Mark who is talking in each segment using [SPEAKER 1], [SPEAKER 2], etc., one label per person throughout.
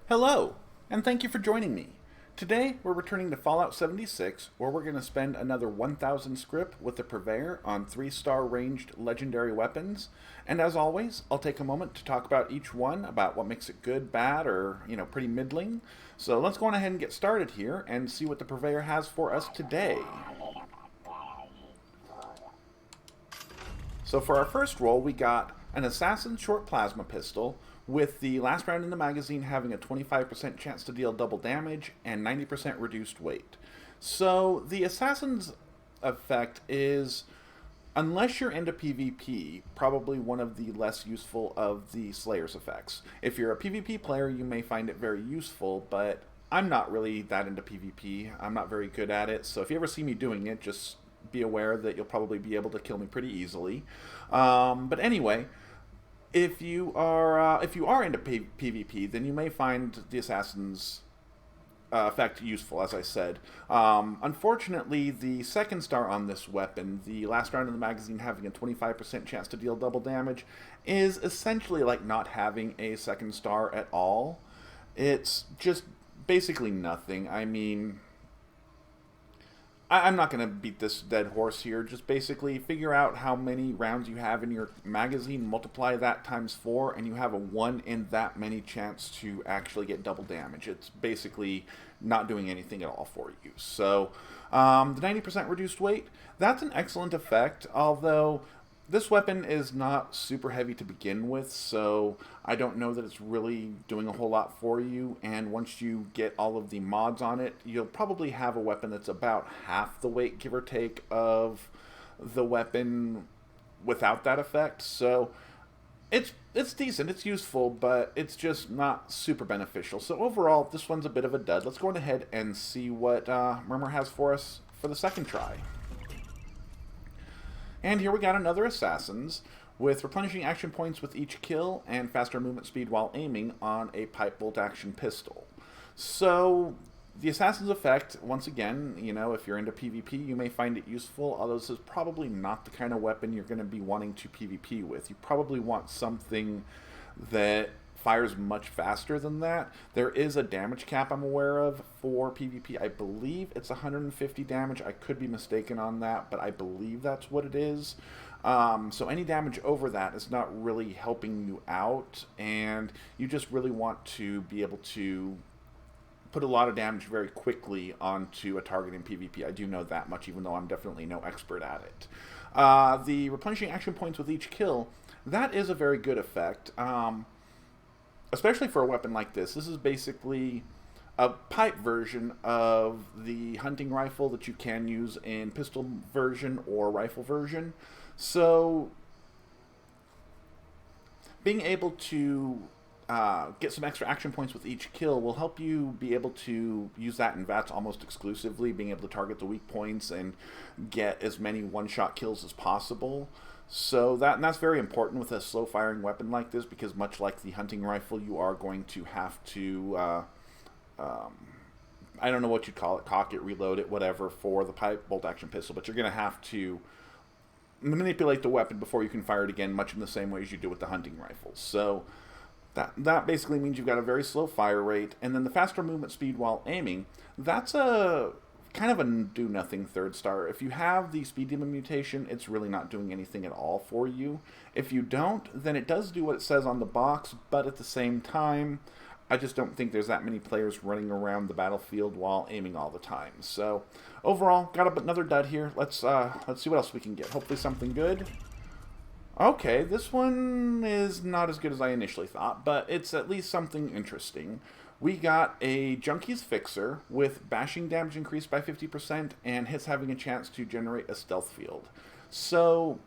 [SPEAKER 1] Hello, and thank you for joining me. Today, we're returning to Fallout 76, where we're going to spend another 1,000 scrip with the Purveyor on 3-star ranged legendary weapons. And as always, I'll take a moment to talk about each one, about what makes it good, bad, or, pretty middling. So let's go on ahead and get started here and see what the Purveyor has for us today. So for our first roll, we got an Assassin Short Plasma Pistol, with the last round in the magazine having a 25% chance to deal double damage and 90% reduced weight. So the Assassin's effect is, unless you're into PvP, probably one of the less useful of the Slayer's effects. If you're a PvP player, you may find it very useful, but I'm not really that into PvP. I'm not very good at it, so if you ever see me doing it, just be aware that you'll probably be able to kill me pretty easily. But anyway, if you are into PvP, then you may find the Assassin's effect useful, as I said. Unfortunately, the second star on this weapon, the last round in the magazine having a 25% chance to deal double damage, is essentially like not having a second star at all. It's just basically nothing. I mean, I'm not going to beat this dead horse here. Just basically figure out how many rounds you have in your magazine, multiply that times 4, and you have a 1 in that many chance to actually get double damage. It's basically not doing anything at all for you. So the 90% reduced weight, that's an excellent effect, although this weapon is not super heavy to begin with, so I don't know that it's really doing a whole lot for you, and once you get all of the mods on it, you'll probably have a weapon that's about half the weight, give or take, of the weapon without that effect. So it's decent, it's useful, but it's just not super beneficial. So overall, this one's a bit of a dud. Let's go on ahead and see what Murmur has for us for the second try. And here we got another Assassin's, with replenishing action points with each kill and faster movement speed while aiming on a pipe bolt action pistol. So the Assassin's effect, once again, if you're into PvP, you may find it useful, although this is probably not the kind of weapon you're going to be wanting to PvP with. You probably want something that fires much faster than that. There is a damage cap I'm aware of for PvP. I believe it's 150 damage. I could be mistaken on that, but I believe that's what it is. So any damage over that is not really helping you out, and you just really want to be able to put a lot of damage very quickly onto a target in PvP. I do know that much, even though I'm definitely no expert at it. The replenishing action points with each kill, that is a very good effect. Especially for a weapon like this. This is basically a pipe version of the hunting rifle that you can use in pistol version or rifle version. So being able to get some extra action points with each kill will help you be able to use that in VATS almost exclusively, being able to target the weak points and get as many one-shot kills as possible. So that's very important with a slow-firing weapon like this, because much like the hunting rifle, you are going to have to, I don't know what you'd call it, cock it, reload it, whatever, for the pipe bolt-action pistol, but you're going to have to manipulate the weapon before you can fire it again, much in the same way as you do with the hunting rifles. So that basically means you've got a very slow fire rate, and then the faster movement speed while aiming, that's a kind of a do-nothing third star. If you have the Speed Demon mutation, it's really not doing anything at all for you. If you don't, then it does do what it says on the box, but at the same time, I just don't think there's that many players running around the battlefield while aiming all the time. So overall, got another dud here. Let's see what else we can get. Hopefully something good. Okay, this one is not as good as I initially thought, but it's at least something interesting. We got a Junkie's Fixer with bashing damage increased by 50% and hits having a chance to generate a stealth field. So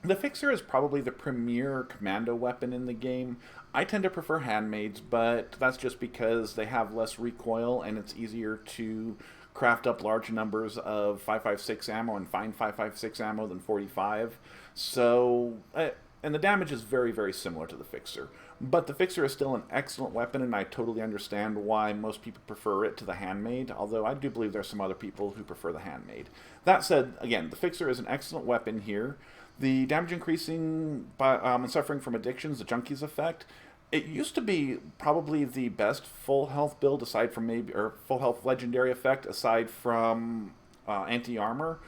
[SPEAKER 1] the Fixer is probably the premier commando weapon in the game. I tend to prefer handmaids, but that's just because they have less recoil and it's easier to craft up large numbers of 5.56 ammo and find 5.56 ammo than 45. So, and the damage is very, very similar to the Fixer. But the Fixer is still an excellent weapon, and I totally understand why most people prefer it to the Handmade, although I do believe there's some other people who prefer the Handmade. That said, again, the Fixer is an excellent weapon here. The damage increasing by, and suffering from addictions, the Junkie's effect, It used to be probably the best full health build aside from maybe, or full health legendary effect aside from anti armor.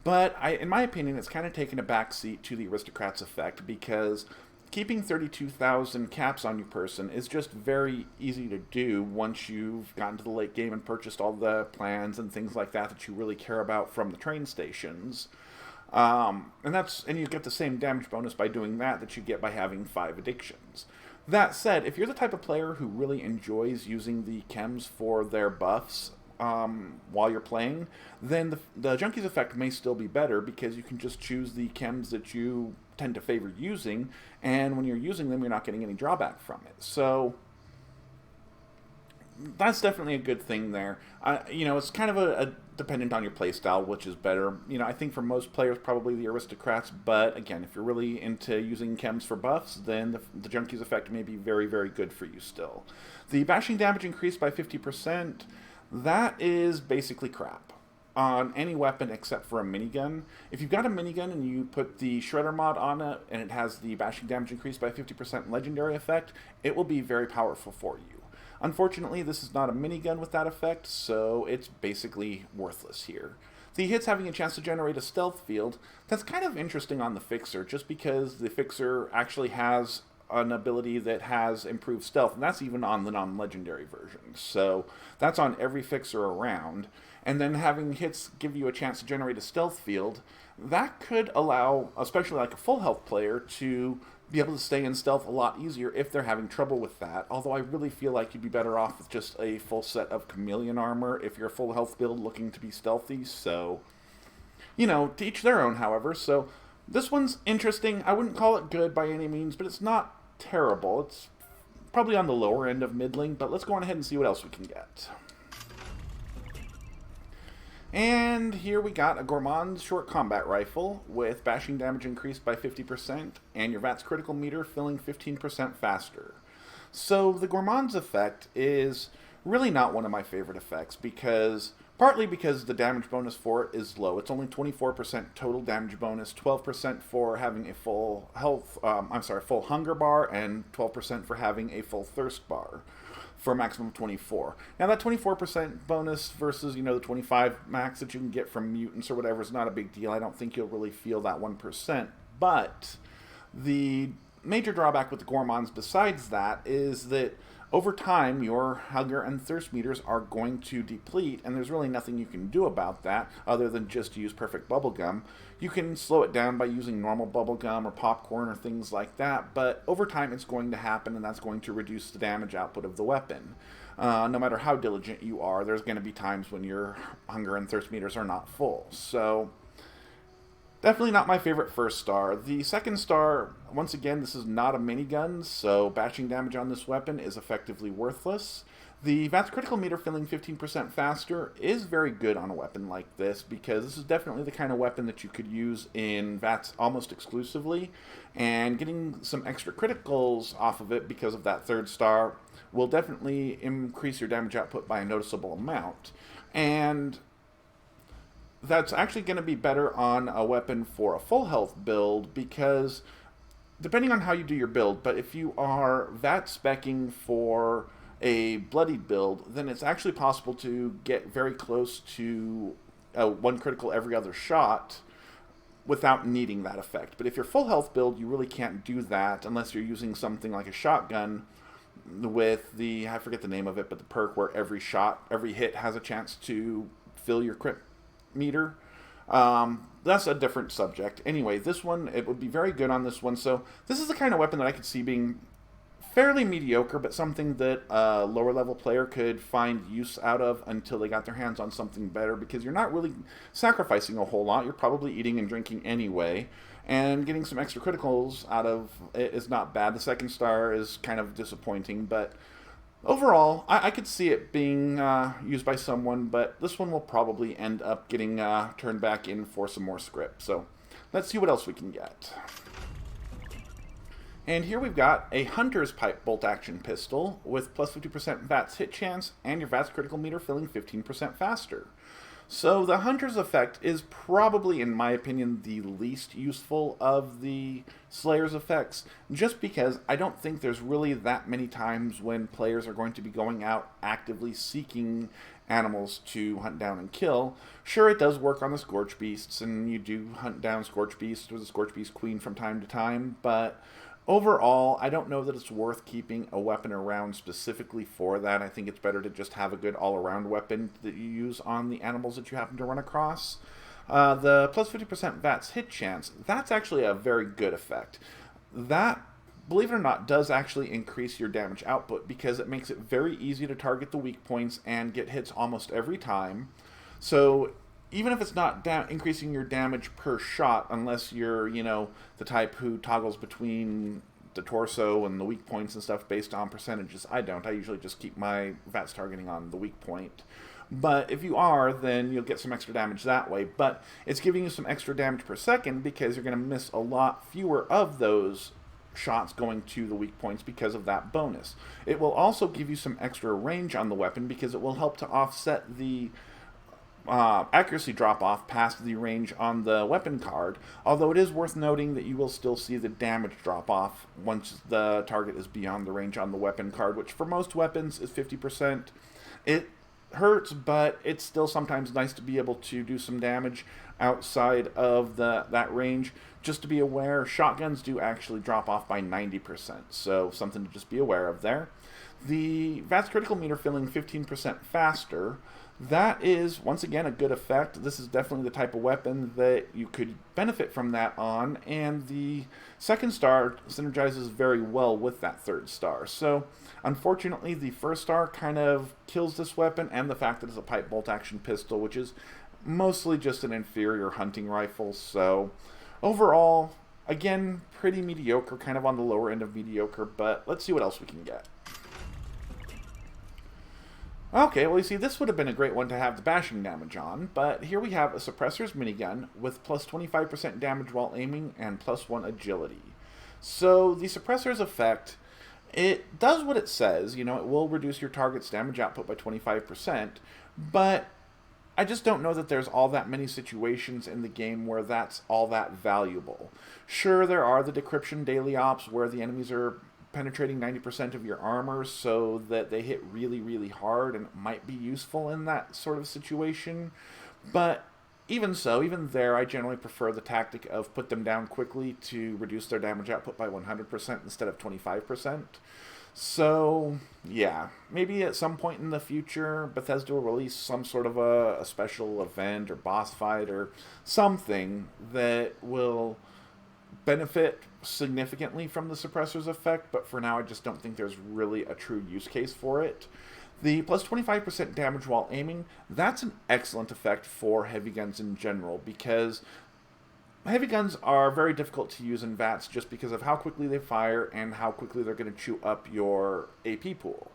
[SPEAKER 1] But in my opinion, it's kind of taken a backseat to the aristocrats effect because keeping 32,000 caps on your person is just very easy to do once you've gotten to the late game and purchased all the plans and things like that that you really care about from the train stations. And you get the same damage bonus by doing that you get by having 5 addictions. That said, if you're the type of player who really enjoys using the chems for their buffs while you're playing, then the Junkies effect may still be better because you can just choose the chems that you tend to favor using, and when you're using them, you're not getting any drawback from it. So that's definitely a good thing there. It's kind of a dependent on your playstyle, which is better. I think for most players, probably the aristocrats, but again, if you're really into using chems for buffs, then the Junkies effect may be very, very good for you still. The bashing damage increased by 50%. That is basically crap on any weapon except for a minigun. If you've got a minigun and you put the Shredder mod on it and it has the bashing damage increased by 50% legendary effect, it will be very powerful for you. Unfortunately, this is not a minigun with that effect, so it's basically worthless here. The hit's having a chance to generate a stealth field. That's kind of interesting on the Fixer, just because the Fixer actually has an ability that has improved stealth, and that's even on the non-legendary version. So that's on every Fixer around. And then having hits give you a chance to generate a stealth field, that could allow, especially like a full health player, to be able to stay in stealth a lot easier if they're having trouble with that. Although I really feel like you'd be better off with just a full set of chameleon armor if you're a full health build looking to be stealthy. So, to each their own, however. So this one's interesting. I wouldn't call it good by any means, but it's not terrible. It's probably on the lower end of middling, but let's go on ahead and see what else we can get. And here we got a Gourmand's short combat rifle with bashing damage increased by 50% and your VATS critical meter filling 15% faster. So the Gourmand's effect is really not one of my favorite effects partly because the damage bonus for it is low. It's only 24% total damage bonus, 12% for having a full full hunger bar, and 12% for having a full thirst bar, for a maximum of 24. Now that 24% bonus versus, the 25 max that you can get from mutants or whatever is not a big deal. I don't think you'll really feel that 1%. But the major drawback with the Gourmands besides that is that over time, your hunger and thirst meters are going to deplete, and there's really nothing you can do about that other than just use perfect bubblegum. You can slow it down by using normal bubblegum or popcorn or things like that, but over time it's going to happen, and that's going to reduce the damage output of the weapon. No matter how diligent you are, there's going to be times when your hunger and thirst meters are not full. So definitely not my favorite first star. The second star, once again, this is not a minigun, so bashing damage on this weapon is effectively worthless. The VATS critical meter filling 15% faster is very good on a weapon like this because this is definitely the kind of weapon that you could use in VATS almost exclusively, and getting some extra criticals off of it because of that third star will definitely increase your damage output by a noticeable amount. And that's actually going to be better on a weapon for a full health build because depending on how you do your build, but if you are VAT speccing for a bloodied build, then it's actually possible to get very close to one critical every other shot without needing that effect. But if you're full health build, you really can't do that unless you're using something like a shotgun with I forget the name of it, but the perk where every hit has a chance to fill your crit meter. That's a different subject. Anyway, this one, it would be very good on this one. So this is the kind of weapon that I could see being fairly mediocre, but something that a lower level player could find use out of until they got their hands on something better, because you're not really sacrificing a whole lot. You're probably eating and drinking anyway, and getting some extra criticals out of it is not bad. The second star is kind of disappointing, but overall, I could see it being used by someone, but this one will probably end up getting turned back in for some more Scrip. So let's see what else we can get. And here we've got a Hunter's Pipe bolt-action pistol with plus 50% VATS hit chance and your VATS critical meter filling 15% faster. So the Hunter's effect is probably, in my opinion, the least useful of the Slayer's effects, just because I don't think there's really that many times when players are going to be going out actively seeking animals to hunt down and kill. Sure, it does work on the Scorch Beasts, and you do hunt down Scorch Beasts with the Scorch Beast Queen from time to time, but overall, I don't know that it's worth keeping a weapon around specifically for that. I think it's better to just have a good all-around weapon that you use on the animals that you happen to run across. The plus 50% VATS hit chance, that's actually a very good effect. That, believe it or not, does actually increase your damage output because it makes it very easy to target the weak points and get hits almost every time. So even if it's not increasing your damage per shot, unless you're, the type who toggles between the torso and the weak points and stuff based on percentages. I don't. I usually just keep my VATS targeting on the weak point. But if you are, then you'll get some extra damage that way. But it's giving you some extra damage per second because you're going to miss a lot fewer of those shots going to the weak points because of that bonus. It will also give you some extra range on the weapon because it will help to offset the accuracy drop off past the range on the weapon card, although it is worth noting that you will still see the damage drop off once the target is beyond the range on the weapon card, which for most weapons is 50%. It hurts, but it's still sometimes nice to be able to do some damage outside of that range. Just to be aware, shotguns do actually drop off by 90%, so something to just be aware of there. The VATS critical meter filling 15% faster. That is, once again, a good effect. This is definitely the type of weapon that you could benefit from that on, and the second star synergizes very well with that third star. So, unfortunately, the first star kind of kills this weapon, and the fact that it's a pipe bolt action pistol, which is mostly just an inferior hunting rifle. So, overall, again, pretty mediocre, kind of on the lower end of mediocre, but let's see what else we can get. Okay, well, you see, this would have been a great one to have the bashing damage on, but here we have a suppressor's minigun with plus 25% damage while aiming and plus 1 agility. So, the suppressor's effect, it does what it says, it will reduce your target's damage output by 25%, but I just don't know that there's all that many situations in the game where that's all that valuable. Sure, there are the decryption daily ops where the enemies are penetrating 90% of your armor so that they hit really, really hard, and it might be useful in that sort of situation. But even so, even there, I generally prefer the tactic of put them down quickly to reduce their damage output by 100% instead of 25%. So, yeah, maybe at some point in the future, Bethesda will release some sort of a special event or boss fight or something that will benefit significantly from the suppressor's effect, but for now I just don't think there's really a true use case for it. The plus 25% damage while aiming, that's an excellent effect for heavy guns in general, because heavy guns are very difficult to use in VATS just because of how quickly they fire and how quickly they're going to chew up your AP pool.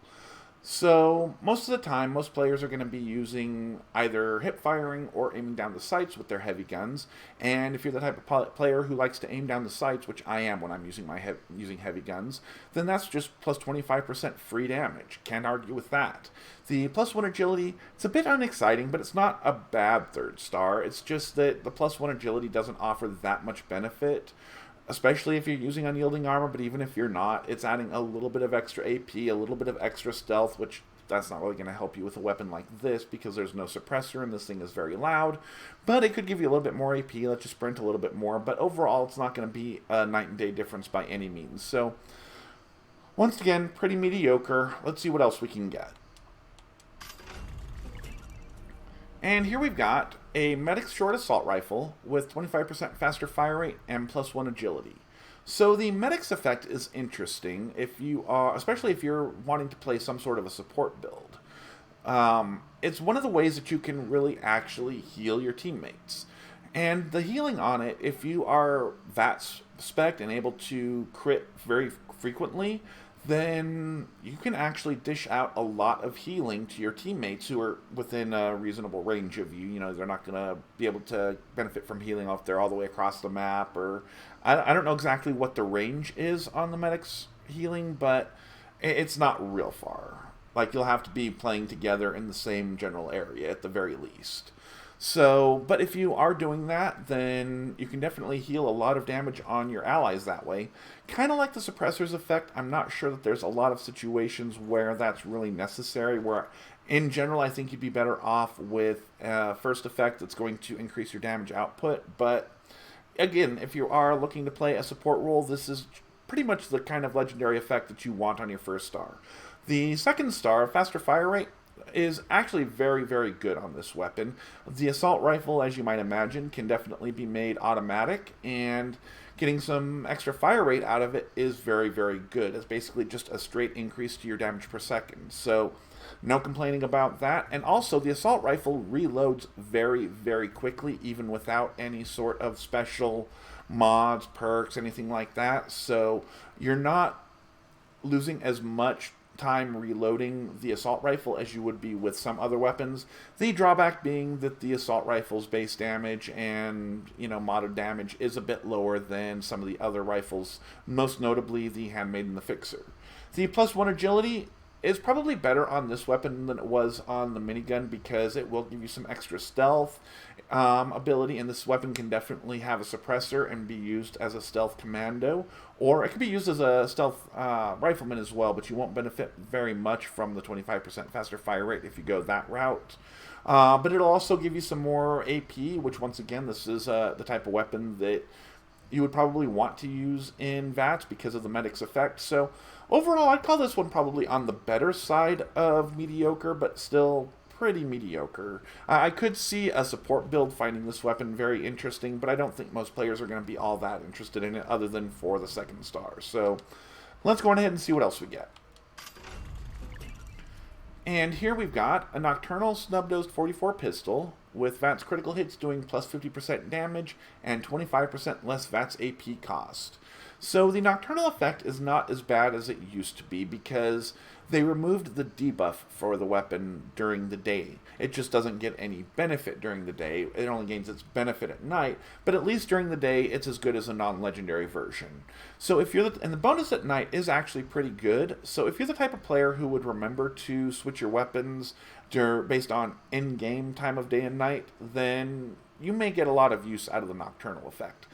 [SPEAKER 1] So, most of the time, most players are going to be using either hip firing or aiming down the sights with their heavy guns. And if you're the type of player who likes to aim down the sights, which I am when I'm using using heavy guns, then that's just plus 25% free damage. Can't argue with that. The plus 1 agility, it's a bit unexciting, but it's not a bad third star. It's just that the plus 1 agility doesn't offer that much benefit, especially if you're using unyielding armor, but even if you're not, it's adding a little bit of extra AP, a little bit of extra stealth, which that's not really going to help you with a weapon like this because there's no suppressor and this thing is very loud. But it could give you a little bit more AP, let you sprint a little bit more, but overall it's not going to be a night and day difference by any means. So, once again, pretty mediocre. Let's see what else we can get. And here we've got a Medic's Short Assault Rifle with 25% faster fire rate and plus 1 agility. So the Medic's effect is interesting if you are, especially if you're wanting to play some sort of a support build. It's one of the ways that you can really actually heal your teammates. And the healing on it, if you are VATS spec'd and able to crit very frequently, then you can actually dish out a lot of healing to your teammates who are within a reasonable range of you. They're not going to be able to benefit from healing if they're all the way across the map, or I don't know exactly what the range is on the medic's healing, but it's not real far. Like, you'll have to be playing together in the same general area at the very least. So, but if you are doing that, then you can definitely heal a lot of damage on your allies that way. Kind of like the suppressor's effect, I'm not sure that there's a lot of situations where that's really necessary, where in general I think you'd be better off with first effect that's going to increase your damage output, but again, if you are looking to play a support role, this is pretty much the kind of legendary effect that you want on your first star. The second star, faster fire rate, is actually very, very good on this weapon. The assault rifle, as you might imagine, can definitely be made automatic, and getting some extra fire rate out of it is very, very good. It's basically just a straight increase to your damage per second. So no complaining about that. And also, the assault rifle reloads very, very quickly, even without any sort of special mods, perks, anything like that. So you're not losing as much time reloading the assault rifle as you would be with some other weapons. The drawback being that the assault rifle's base damage and, modded damage is a bit lower than some of the other rifles, most notably the Handmaid and the Fixer. The +1 agility is probably better on this weapon than it was on the minigun because it will give you some extra stealth ability, and this weapon can definitely have a suppressor and be used as a stealth commando, or it could be used as a stealth rifleman as well, but you won't benefit very much from the 25% faster fire rate if you go that route. But it'll also give you some more AP, which once again, this is the type of weapon that you would probably want to use in VATS because of the medic's effect. So overall, I'd call this one probably on the better side of mediocre, but still pretty mediocre. I could see a support build finding this weapon very interesting, but I don't think most players are going to be all that interested in it other than for the second star. So let's go on ahead and see what else we get. And here we've got a Nocturnal Snub-Nosed 44 pistol with VATS critical hits doing plus 50% damage and 25% less VATS AP cost. So the Nocturnal effect is not as bad as it used to be because they removed the debuff for the weapon during the day. It just doesn't get any benefit during the day. It only gains its benefit at night, but at least during the day it's as good as a non-legendary version. So if you're and the bonus at night is actually pretty good. So if you're the type of player who would remember to switch your weapons based on in-game time of day and night, then you may get a lot of use out of the Nocturnal effect.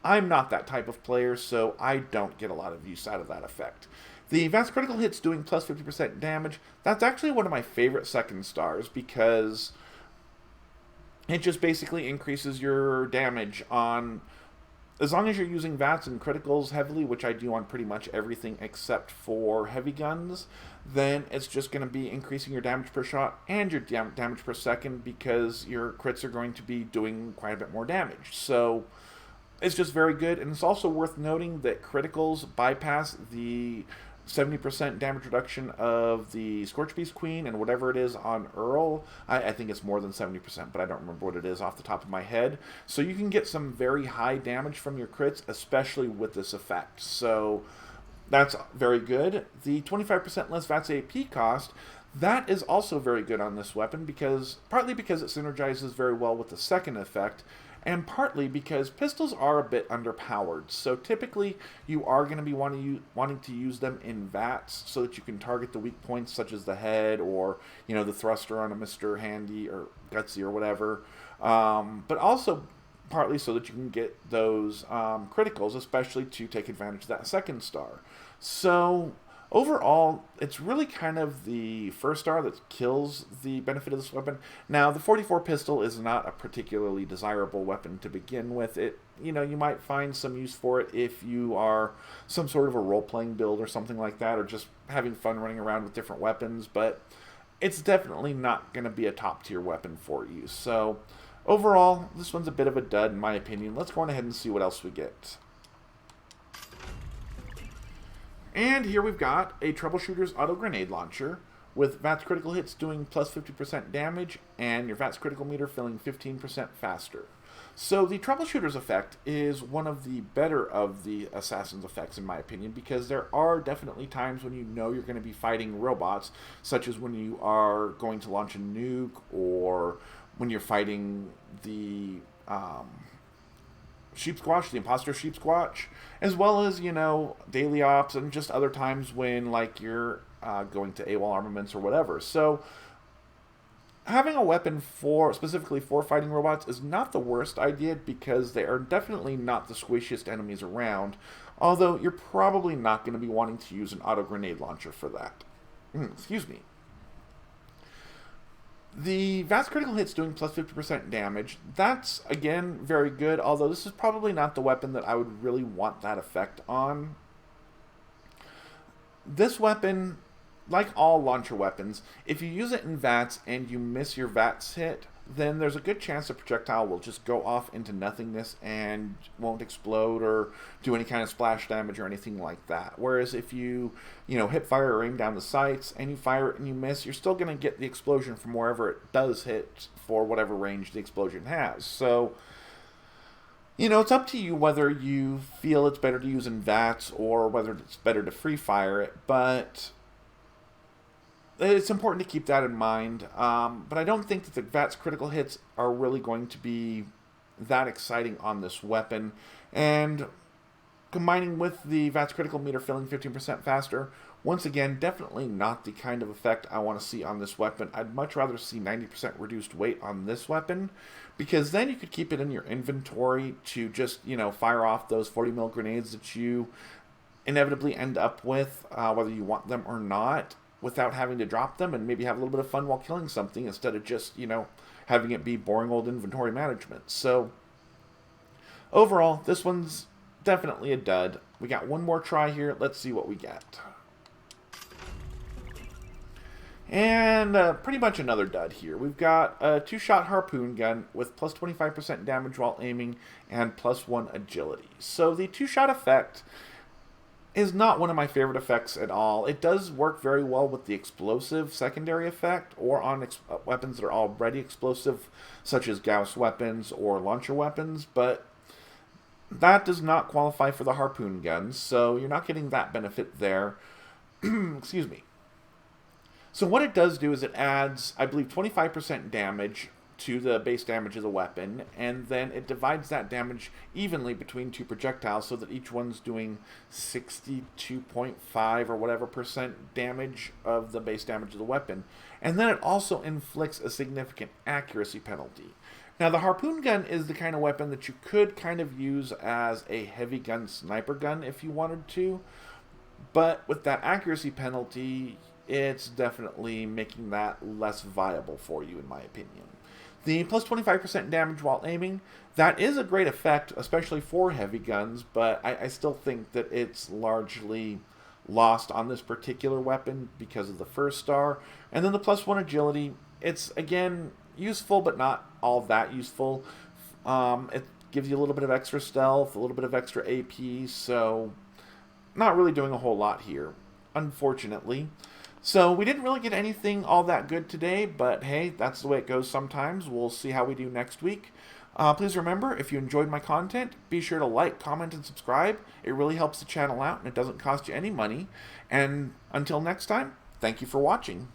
[SPEAKER 1] I'm not that type of player, so I don't get a lot of use out of that effect. The VATS critical hits doing plus 50% damage, that's actually one of my favorite second stars because it just basically increases your damage on, as long as you're using VATS and criticals heavily, which I do on pretty much everything except for heavy guns, then it's just going to be increasing your damage per shot and your damage per second because your crits are going to be doing quite a bit more damage. So it's just very good, and it's also worth noting that criticals bypass the 70% damage reduction of the Scorchbeast Queen and whatever it is on Earl. I think it's more than 70%, but I don't remember what it is off the top of my head. So you can get some very high damage from your crits, especially with this effect. So that's very good. The 25% less VATS AP cost, that is also very good on this weapon partly because it synergizes very well with the second effect, and partly because pistols are a bit underpowered. So typically, you are going to be wanting to use them in VATS so that you can target the weak points such as the head or, the thruster on a Mr. Handy or Gutsy or whatever. But also partly so that you can get those criticals, especially to take advantage of that second star. So overall, it's really kind of the first star that kills the benefit of this weapon. Now, the 44 pistol is not a particularly desirable weapon to begin with. You might find some use for it if you are some sort of a role-playing build or something like that, or just having fun running around with different weapons, but it's definitely not going to be a top-tier weapon for you. So overall, this one's a bit of a dud in my opinion. Let's go on ahead and see what else we get. And here we've got a Troubleshooter's Auto Grenade Launcher with VATS critical hits doing plus 50% damage and your VATS critical meter filling 15% faster. So the Troubleshooter's effect is one of the better of the Assassin's effects in my opinion, because there are definitely times when you're going to be fighting robots, such as when you are going to launch a nuke or when you're fighting the Sheep Squatch, the imposter Sheep Squatch, as well as, daily ops and just other times when, you're going to AWOL armaments or whatever. So, having a weapon specifically for fighting robots is not the worst idea, because they are definitely not the squishiest enemies around, although you're probably not going to be wanting to use an auto grenade launcher for that. Excuse me. The VATS critical hits doing plus 50% damage, that's, again, very good, although this is probably not the weapon that I would really want that effect on. This weapon, like all launcher weapons, if you use it in VATS and you miss your VATS hit, then there's a good chance the projectile will just go off into nothingness and won't explode or do any kind of splash damage or anything like that. Whereas if you hip fire or aim down the sights and you fire it and you miss, you're still going to get the explosion from wherever it does hit for whatever range the explosion has. So, it's up to you whether you feel it's better to use in VATS or whether it's better to free fire it, but it's important to keep that in mind, but I don't think that the VATS critical hits are really going to be that exciting on this weapon. And combining with the VATS critical meter filling 15% faster, once again, definitely not the kind of effect I want to see on this weapon. I'd much rather see 90% reduced weight on this weapon, because then you could keep it in your inventory to just, fire off those 40mm grenades that you inevitably end up with, whether you want them or not, without having to drop them, and maybe have a little bit of fun while killing something instead of just, having it be boring old inventory management. So, overall, this one's definitely a dud. We got one more try here. Let's see what we get. And pretty much another dud here. We've got a 2-shot harpoon gun with plus 25% damage while aiming and plus 1 agility. So the 2-shot effect is not one of my favorite effects at all. It does work very well with the explosive secondary effect or on weapons that are already explosive, such as Gauss weapons or launcher weapons, but that does not qualify for the harpoon guns, so you're not getting that benefit there. Excuse me. So what it does do is it adds, I believe, 25% damage to the base damage of the weapon, and then it divides that damage evenly between 2 projectiles so that each one's doing 62.5 or whatever % damage of the base damage of the weapon. And then it also inflicts a significant accuracy penalty. Now, the harpoon gun is the kind of weapon that you could kind of use as a heavy gun sniper gun if you wanted to, but with that accuracy penalty, it's definitely making that less viable for you, in my opinion. The plus 25% damage while aiming, that is a great effect, especially for heavy guns, but I still think that it's largely lost on this particular weapon because of the first star. And then the plus 1 agility, it's, again, useful, but not all that useful. It gives you a little bit of extra stealth, a little bit of extra AP, so not really doing a whole lot here, unfortunately. So we didn't really get anything all that good today, but hey, that's the way it goes sometimes. We'll see how we do next week. Please remember, if you enjoyed my content, be sure to like, comment, and subscribe. It really helps the channel out, and it doesn't cost you any money. And until next time, thank you for watching.